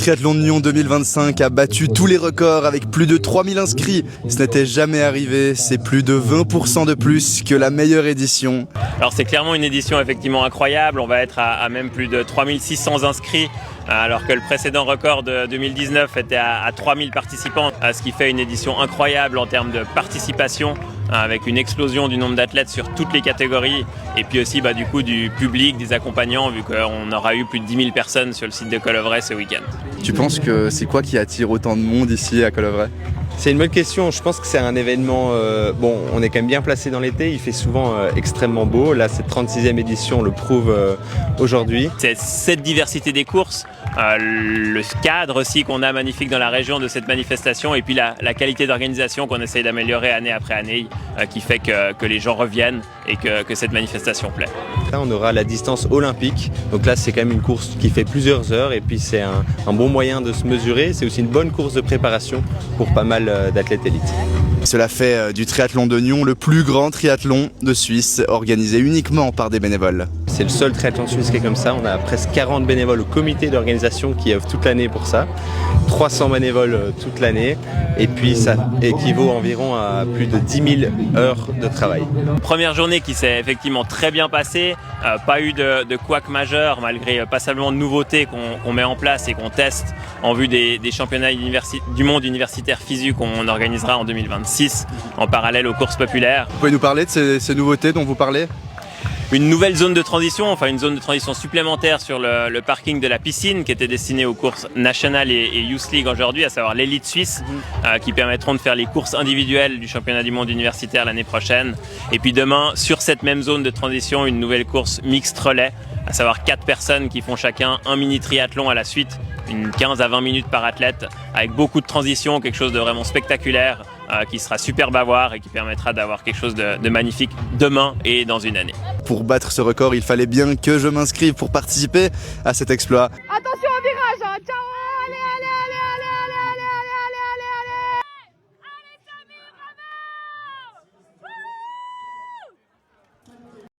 triathlon de Nyon 2025 a battu tous les records avec plus de 3000 inscrits. Ce n'était jamais arrivé, c'est plus de 20% de plus que la meilleure édition. Alors c'est clairement une édition effectivement incroyable, on va être à même plus de 3600 inscrits. Alors que le précédent record de 2019 était à 3000 participants, ce qui fait une édition incroyable en termes de participation, avec une explosion du nombre d'athlètes sur toutes les catégories, et puis aussi du coup du public, des accompagnants, vu qu'on aura eu plus de 10 000 personnes sur le site de Colovray ce week-end. Tu penses que c'est quoi qui attire autant de monde ici à Colovray ? C'est une bonne question, je pense que c'est un événement, on est quand même bien placé dans l'été, il fait souvent extrêmement beau, là cette 36e édition le prouve aujourd'hui. C'est cette diversité des courses, le cadre aussi qu'on a magnifique dans la région de cette manifestation, et puis la qualité d'organisation qu'on essaye d'améliorer année après année, qui fait que les gens reviennent et que cette manifestation plaît. Là on aura la distance olympique, donc là c'est quand même une course qui fait plusieurs heures, et puis c'est un bon moyen de se mesurer, c'est aussi une bonne course de préparation pour pas mal d'athlètes élites. Cela fait du triathlon de Nyon le plus grand triathlon de Suisse, organisé uniquement par des bénévoles. C'est le seul triathlon suisse qui est comme ça, on a presque 40 bénévoles au comité d'organisation qui œuvrent toute l'année pour ça, 300 bénévoles toute l'année, et puis ça équivaut environ à plus de 10 000 heures de travail. Première journée qui s'est effectivement très bien passée, pas eu de couac majeur malgré passablement de nouveautés qu'on met en place et qu'on teste en vue des championnats du monde universitaire FISU qu'on organisera en 2026 en parallèle aux courses populaires. Vous pouvez nous parler de ces nouveautés dont vous parlez ? Une nouvelle zone de transition, enfin une zone de transition supplémentaire sur le parking de la piscine qui était destinée aux courses nationales et Youth League aujourd'hui, à savoir l'élite suisse, qui permettront de faire les courses individuelles du championnat du monde universitaire l'année prochaine. Et puis demain, sur cette même zone de transition, une nouvelle course mixte relais, à savoir 4 personnes qui font chacun un mini triathlon à la suite, une 15 à 20 minutes par athlète, avec beaucoup de transitions, quelque chose de vraiment spectaculaire, qui sera super bavard et qui permettra d'avoir quelque chose de magnifique demain et dans une année. Pour battre ce record, il fallait bien que je m'inscrive pour participer à cet exploit. Attention au virage, hein, ciao.